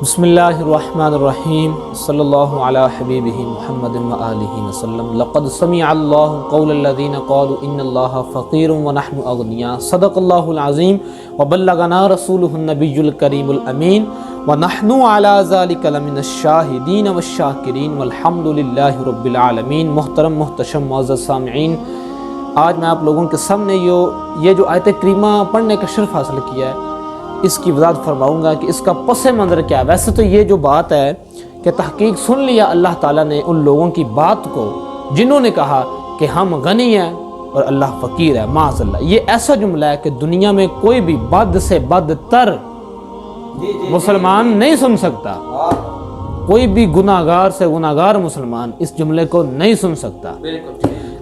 بسم اللہ الرحمن الرحیم صلی اللہ علی حبیبہ محمد و آلہ وسلم لقد سمع اللہ قول الذین قالوا ان اللہ فقیر ونحن اغنیاء صدق اللہ العظیم وبلغنا رسولہ النبی الکریم الامین ونحن علی ذلک لمن الشاہدین والشاکرین والحمد للہ رب العالمین۔ محترم محتشم معزز سامعین، آج میں آپ لوگوں کے سامنے یہ جو آیت کریمہ پڑھنے کا شرف حاصل کیا ہے، اس کی وضاحت فرماؤں گا کہ اس کا پس منظر کیا ہے۔ ویسے تو یہ جو بات ہے کہ تحقیق سن لیا اللہ تعالیٰ نے ان لوگوں کی بات کو جنہوں نے کہا کہ ہم غنی ہیں اور اللہ فقیر ہے، معاذ اللہ۔ یہ ایسا جملہ ہے کہ دنیا میں کوئی بھی بد سے بدتر مسلمان نہیں سن سکتا، کوئی بھی گناہگار سے گناہگار مسلمان اس جملے کو نہیں سن سکتا،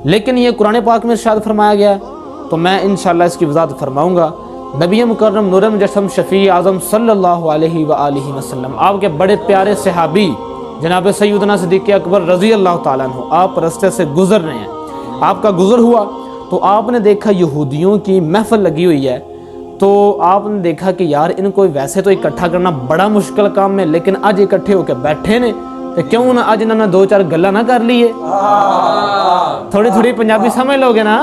لیکن یہ قرآن پاک میں ارشاد فرمایا گیا ہے، تو میں انشاءاللہ اس کی وضاحت فرماؤں گا۔ نبی مکرم نور مجسم شفیع اعظم صلی اللہ علیہ وآلہ وسلم، آپ کے بڑے پیارے صحابی جناب سیدنا صدیق اکبر رضی اللہ تعالیٰ عنہ، آپ راستے سے گزر رہے ہیں، آپ کا گزر ہوا تو آپ نے دیکھا یہودیوں کی محفل لگی ہوئی ہے، تو آپ نے دیکھا کہ یار ان کو ویسے تو اکٹھا کرنا بڑا مشکل کام ہے، لیکن آج اکٹھے ہو کے بیٹھے نے تو کیوں نہ آج انہوں نے دو چار گلہ نہ کر لیے۔ تھوڑی تھوڑی پنجابی سمجھ لوگے نا۔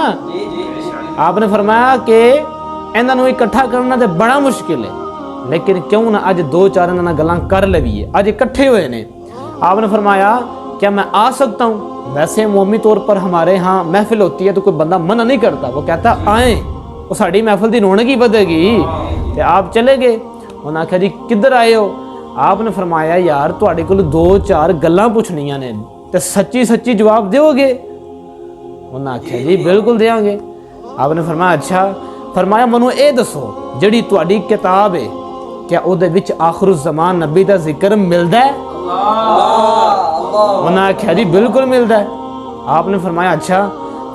آپ نے فرمایا کہ انہوں نے اکٹھا کرنا تو بڑا مشکل ہے، لیکن کیوں نہ اج دو چار انہوں نے گلاں کر لویے، اج اکٹھے ہوئے نے۔ آپ نے فرمایا کیا میں آ سکتا ہوں؟ ویسے عمومی طور پر ہمارے ہاں محفل ہوتی ہے تو کوئی بندہ منع نہیں کرتا، وہ کہتا آئیں، وہ ساڑی محفل دی رونق ہی بدے گی۔ کہ آپ چلے گئے، انہوں نے کہا جی کدھر آئے ہو؟ آپ نے فرمایا یار تواڈے کول دو چار گلاں پوچھنیاں نے تے سچی سچی جواب دیو گے؟ انہوں نے کہا جی بالکل دیاں گے۔ آپ نے فرمایا اچھا، فرمایا منو اے دسو جڑی تواڈی کتاب ہے کیا او دے وچ آخر الزمان نبی دا ذکر ملدا ہے؟ انہوں نے کہا جی بالکل ملدا ہے۔ آپ نے فرمایا اچھا،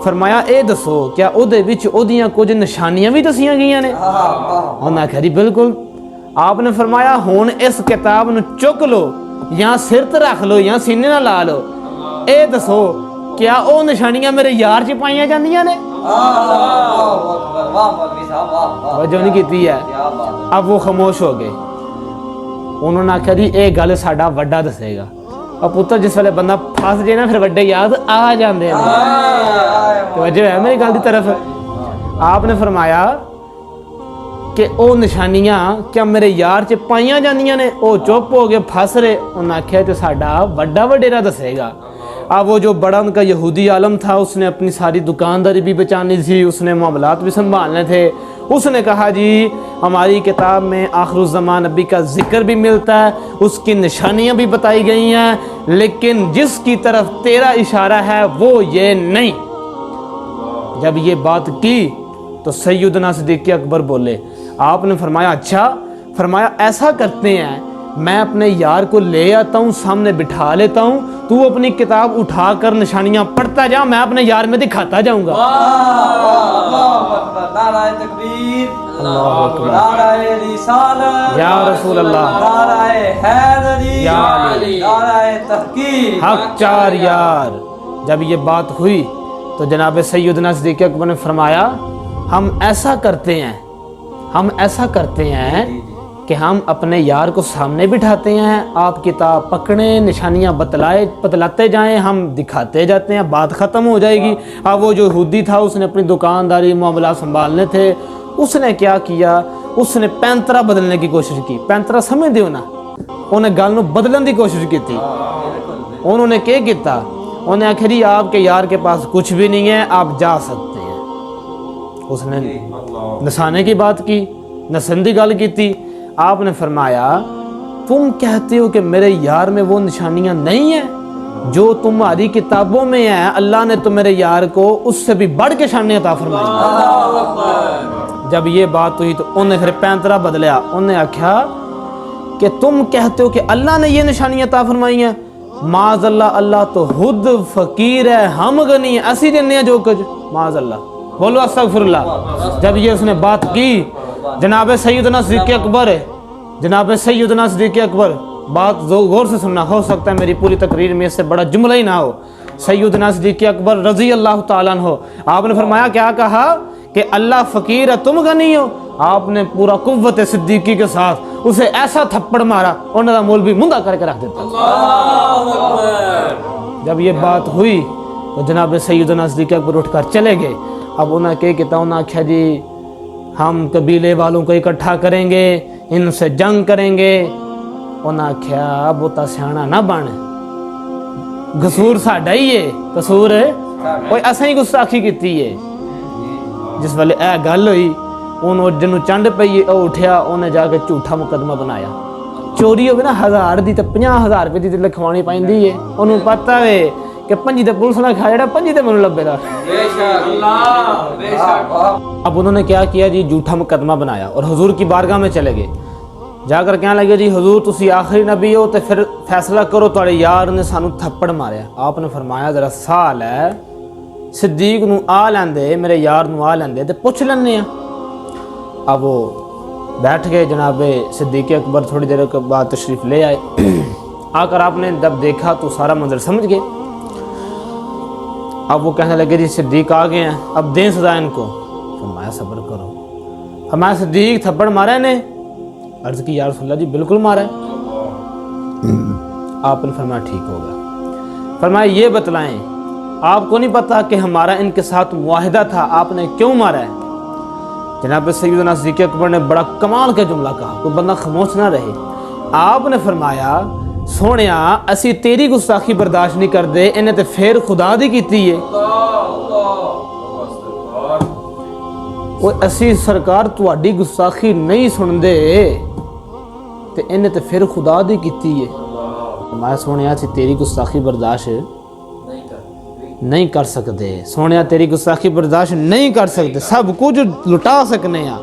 فرمایا اے دسو کیا او دے وچ او دیاں کچھ نشانیاں بھی دسیاں گئیاں نے؟ انہوں نے کہا جی بالکل۔ آپ نے فرمایا ہن اس کتاب نو چک لو یا سر تے رکھ لو یا سینے نال لا لو، اے دسو کیا او نشانیاں میرے یار چ پائیاں جاندیاں نے؟ توجہ نہیں کیتی ہے۔ اب وہ خاموش ہو گئے، انہوں نے کہا جی اے گل ساڈا وڈا دسے گا۔ اور پتر جس ویلے بندہ پھس جائے نا پھر وڈے یاد آ جاندے ہیں۔ توجہ ہے میری گل دی طرف؟ آپ نے فرمایا کہ او نشانیاں کیا میرے یار چ پائیاں جاندیاں نے؟ او چپ ہو گئے، پھس رہے۔ انہوں نے کہا تو ساڈا وڈا وڈیرا دسے گا۔ اب وہ جو بڑا ان کا یہودی عالم تھا، اس نے اپنی ساری دکانداری بھی بچانی تھی، اس نے معاملات بھی سنبھالنے تھے، اس نے کہا جی ہماری کتاب میں آخر الزمان نبی کا ذکر بھی ملتا ہے، اس کی نشانیاں بھی بتائی گئی ہیں، لیکن جس کی طرف تیرا اشارہ ہے وہ یہ نہیں۔ جب یہ بات کی تو سیدنا صدیق اکبر بولے، آپ نے فرمایا اچھا، فرمایا ایسا کرتے ہیں میں اپنے یار کو لے آتا ہوں، سامنے بٹھا لیتا ہوں، تو اپنی کتاب اٹھا کر نشانیاں پڑھتا جا، میں اپنے یار میں دکھاتا جاؤں گا۔ نعرہ تکبیر، اللہ اکبر، نعرہ رسالت یا رسول اللہ، نعرہ حیدری، یا علی، نعرہ تحقیق، حق چار یار۔ جب یہ بات ہوئی تو جناب سیدنا صدیق اکبر نے فرمایا ہم ایسا کرتے ہیں کہ ہم اپنے یار کو سامنے بٹھاتے ہیں، آپ کتاب پکڑیں، نشانیاں بتلاتے جائیں، ہم دکھاتے جاتے ہیں، بات ختم ہو جائے گی۔ اب وہ جو یہودی تھا اس نے اپنی دکانداری معاملات سنبھالنے تھے، اس نے کیا کیا؟ اس نے پینترا بدلنے کی کوشش کی۔ پینترا سمجھ دیو نا، انہیں گل نو بدلن دی کوشش کی تھی۔ انہوں نے کیا کیتا؟ انہوں نے آخری آپ کے یار کے پاس کچھ بھی نہیں ہے، آپ جا سکتے ہیں۔ اس نے نسانے کی بات کی، نسن دی گل کی تھی۔ آپ نے فرمایا تم کہتے ہو کہ میرے یار میں وہ نشانیاں نہیں ہیں جو تمہاری کتابوں میں ہیں، اللہ نے تو میرے یار کو اس سے بھی بڑھ کے شان عطا فرمائی۔ جب یہ بات ہوئی تو انہوں نے پھر پینترا بدلیا، انہوں نے آکھا کہ تم کہتے ہو کہ اللہ نے یہ نشانیاں عطا فرمائی ہیں، معاذ اللہ، اللہ تو خود فقیر ہے، ہم غنی ہیں، اسی دینے ہیں جو کچھ، معاذ اللہ، بولو استغفر اللہ۔ جب یہ اس نے بات کی جناب سیدنا صدیق اکبر بات غور سے سننا، ہو سکتا ہے میری پوری تقریر میں اس سے بڑا جملہ ہی نہ ہو۔ سیدنا صدیق اکبر رضی اللہ تعالیٰ عنہ، آپ نے فرمایا کیا کہا کہ اللہ فقیر ہے تم غنی ہو؟ آپ نے پورا قوت صدیقی کے ساتھ اسے ایسا تھپڑ مارا انہوں نے مولوی مندہ کر کے رکھ دیتا. جب یہ بات ہوئی تو جناب سیدنا صدیق اکبر اٹھ کر چلے گئے. اب انہوں نے کہتا انہوں نے کہا جی ہم قبیلے والوں کو اکٹھا کریں گے, ان سے جنگ کریں گے. انہوں نے کہا بہتا سیاںا نہ بن, قصور ساڈا ہی ہے, قصور کوئی اساں ہی گستاخی کیتی ہے. جس ویلے اے گل ہوئی انہوں جنوں چنڈ پئی او اٹھیا, انہیں جا کے جھوٹا مقدمہ بنایا. چوری ہوگی نا 1000 دی تے 50000 روپے دی تے لکھوانی پیندی ہے. انہوں پتہ ہے کہ 5 تے پولیس نہ کھا جڑا 5 تے منوں لبے دا. اب انہوں نے کیا کیا جی, جھوٹا مقدمہ بنایا اور حضور کی بارگاہ میں چلے گئے. جا کر کہنے لگے جی حضور تسی آخری نبی ہو تے پھر فیصلہ کرو, تواڈے یار نے سانو تھپڑ ماریا. آپ نے فرمایا ذرا سال ہے صدیق نو آ لیندے, میرے یار نو آ لیندے تے پوچھ لینے ہیں. اب وہ بیٹھ گئے. جناب صدیق اکبر تھوڑی دیر کے بعد تشریف لے آئے. آ کر آپ نے جب دیکھا تو سارا منظر سمجھ گئے. اب وہ کہنے لگے جی صدیق آ گئے ہیں, اب دیں سزا ان کو. فرمایا صبر کرو. فرمایا صدیق تھپڑ مارا ہے نے؟ عرض کی یا رسول اللہ جی بالکل مارا ہے. آپ نے فرمایا ٹھیک ہو گیا. فرمایا یہ بتلائیں آپ کو نہیں پتا کہ ہمارا ان کے ساتھ معاہدہ تھا, آپ نے کیوں مارا ہے؟ جناب سیدنا صدیق اکبر نے بڑا کمال کا جملہ کہا, کوئی بندہ خاموش نہ رہے. آپ نے فرمایا سونیا اسی تیری گستاخی برداشت نہیں کردے, انہیں تے پھر خدا دی کیتی ہے. کوئی اسی سرکار تواڈی گستاخی نہیں سن دے تے انہیں تے پھر خدا دی کیتی ہے. میں سونیا اسی تیری گستاخی برداشت نہیں کر سکتے. سونیا تیری گستاخی برداشت نہیں کر سکتے, سب کچھ لٹا سکنے ہیں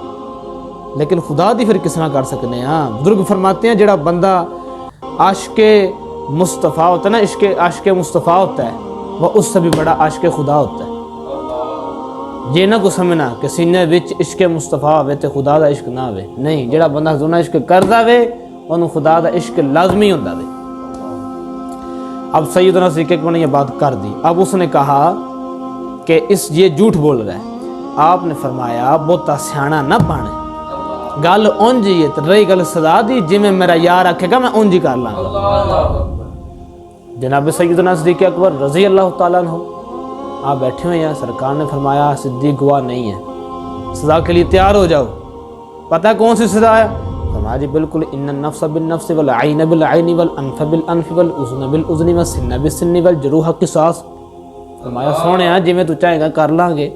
لیکن خدا دی پھر کس طرح کر سکنے ہیں. بزرگ فرماتے ہیں جڑا بندہ عاشق مصطفیٰ ہوتا ہے نا, عاشق مصطفیٰ ہوتا ہے, وہ اس سے بھی بڑا عاشق خدا ہوتا ہے. یہ نہ کو سمجھنا کہ سینے وچ عشق مصطفیٰ ہوئے تے خدا دا عشق نہ ہوئے. نہیں, جڑا بندہ حضور نال عشق کردا وے انہوں خدا دا عشق لازمی ہوندا وے. اب سیدنا صدیق اکبر نے یہ بات کر دی. اب اس نے کہا کہ یہ جھوٹ بول رہا ہے. آپ نے فرمایا بہتا سیاںا نہ بن, گل اونج ہی ہے تے رہی گل سزا دی, جی میں میرا یار آکھے گا میں اونج ہی کر لاں گا. جناب سیدنا صدیق اکبر رضی اللہ تعالیٰ عنہ آپ بیٹھے ہوئے ہیں. سرکار نے فرمایا صدیق گواہ نہیں ہے, سزا کے لیے تیار ہو جاؤ. پتہ کون سی سزا ہے؟ فرمایا جی بالکل, ان النفس بالنفس والعین بالعین والانف بالانف والاذن بالاذن والسن بالسن والجروح قصاص. فرمایا سونے جی میں تو چاہے گا کر لاں گے.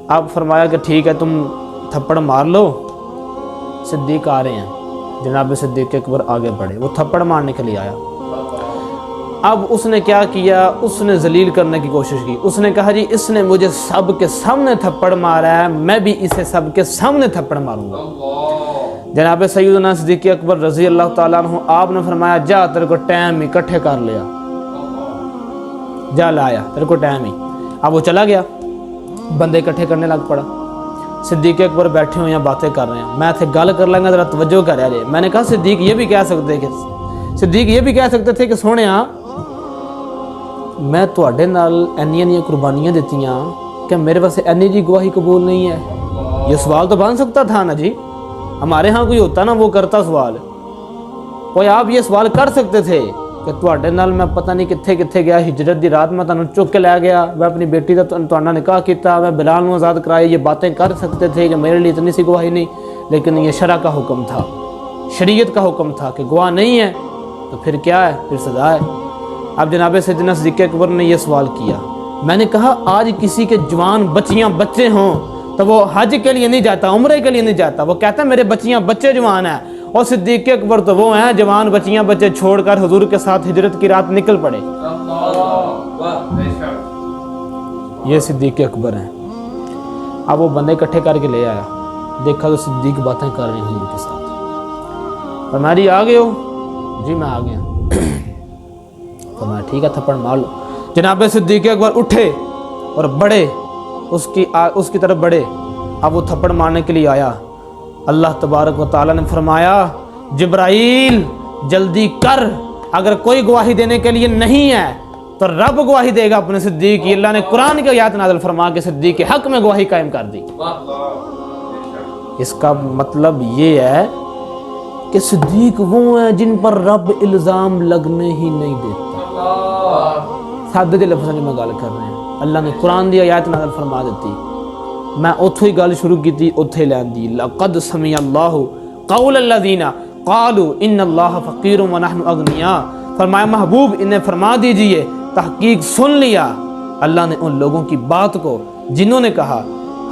اب فرمایا کہ ٹھیک ہے تم تھپڑ مار لو. صدیق آ رہے ہیں. جناب صدیق اکبر آگے بڑھے, وہ تھپڑ مارنے کے لیے آیا. اب اس نے کیا کیا, اس نے ذلیل کرنے کی کوشش کی. اس نے کہا جی اس نے مجھے سب کے سامنے تھپڑ مارا ہے, میں بھی اسے سب کے سامنے تھپڑ ماروں گا. جناب سیدنا صدیق اکبر رضی اللہ تعالیٰ عنہ آپ نے فرمایا جا تیرے کو ٹائم اکٹھے کر لیا, جا لایا تیرے کو ٹائم ہی. اب وہ چلا گیا, بندے اکٹھے کرنے لگ پڑا. صدیق اکبر بیٹھے ہوئے ہیں باتیں کر رہے ہیں. میں تھے گل کر لیں گا ذرا توجہ کر رہے. میں نے کہا صدیق یہ بھی کہہ سکتے تھے کہ سونے میں تواڈے نال اینیاں قربانیاں دیتیاں کہ میرے پاس اینی جی گواہی قبول نہیں ہے. یہ سوال تو بن سکتا تھا نا جی, ہمارے ہاں کوئی ہوتا نا وہ کرتا سوال, کوئی آپ یہ سوال کر سکتے تھے کہ تواڈے نال میں پتہ نہیں کتھے گیا, ہجرت دی رات میں تانوں چک کے لے گیا, میں اپنی بیٹی دا تواڈا نکاح کیتا, میں بلال نو آزاد کرایا. یہ باتیں کر سکتے تھے کہ میرے لیے اتنی سی گواہی نہیں, لیکن یہ شرع کا حکم تھا, شریعت کا حکم تھا کہ گواہ نہیں ہے تو پھر کیا ہے, پھر سزا ہے. اب جناب سیدنا صدیق اکبر نے یہ سوال کیا. میں نے کہا آج کسی کے جوان بچے ہوں تو وہ حج کے لیے نہیں جاتا, عمرے کے لیے نہیں جاتا, وہ کہتا ہے میرے بچے جوان ہیں. اور صدیق اکبر تو وہ ہیں جوان بچے چھوڑ کر حضور کے ساتھ ہجرت کی رات نکل پڑے. یہ صدیق اکبر ہیں. اب وہ بندے اکٹھے کر کے لے آیا, دیکھا تو صدیق باتیں کر رہے ہیں حضور کے ساتھ. فرمایا آ گئے ہو؟ جی میں آ گیا. فرمایا ٹھیک ہے تھپڑ مار لو. جناب صدیق اکبر اٹھے اور بڑھے, اس کی طرف بڑھے. اب وہ تھپڑ مارنے کے لیے آیا. اللہ تبارک و تعالیٰ نے فرمایا جبرائیل جلدی کر, اگر کوئی گواہی دینے کے لیے نہیں ہے تو رب گواہی دے گا اپنے صدیق کی. اللہ نے قرآن کی آیات نازل فرما کے صدیق کے حق میں گواہی قائم کر دی. اس کا مطلب یہ ہے کہ صدیق وہ ہیں جن پر رب الزام لگنے ہی نہیں دیتا۔ سادے دے لفظاں میں گل کر رہے ہیں، اللہ نے قرآن دی آیات نازل فرما دیتی، میں اتھوں ہی گل شروع کی تھی، اتھے لین دی لقد سمع اللہ قول الذین قالوا ان اللہ فقیر ونحن اغنیاء۔ فرمایا محبوب انہیں فرما دیجئے تحقیق سن لیا اللہ نے ان لوگوں کی بات کو جنہوں نے کہا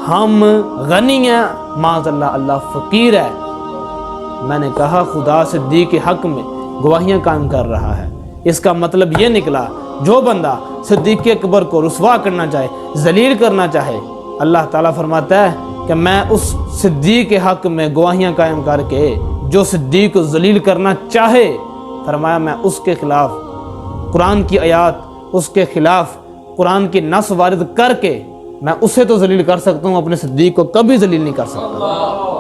ہم غنی ہیں، معاذ اللہ اللہ فقیر ہے۔ میں نے کہا خدا صدیق کے حق میں گواہیاں قائم کر رہا ہے، اس کا مطلب یہ نکلا جو بندہ صدیق اکبر کو رسوا کرنا چاہے، ذلیل کرنا چاہے، اللہ تعالیٰ فرماتا ہے کہ میں اس صدیق کے حق میں گواہیاں قائم کر کے جو صدیق کو ذلیل کرنا چاہے، فرمایا میں اس کے خلاف قرآن کی آیات، اس کے خلاف قرآن کی نص وارد کر کے میں اسے تو ذلیل کر سکتا ہوں، اپنے صدیق کو کبھی ذلیل نہیں کر سکتا۔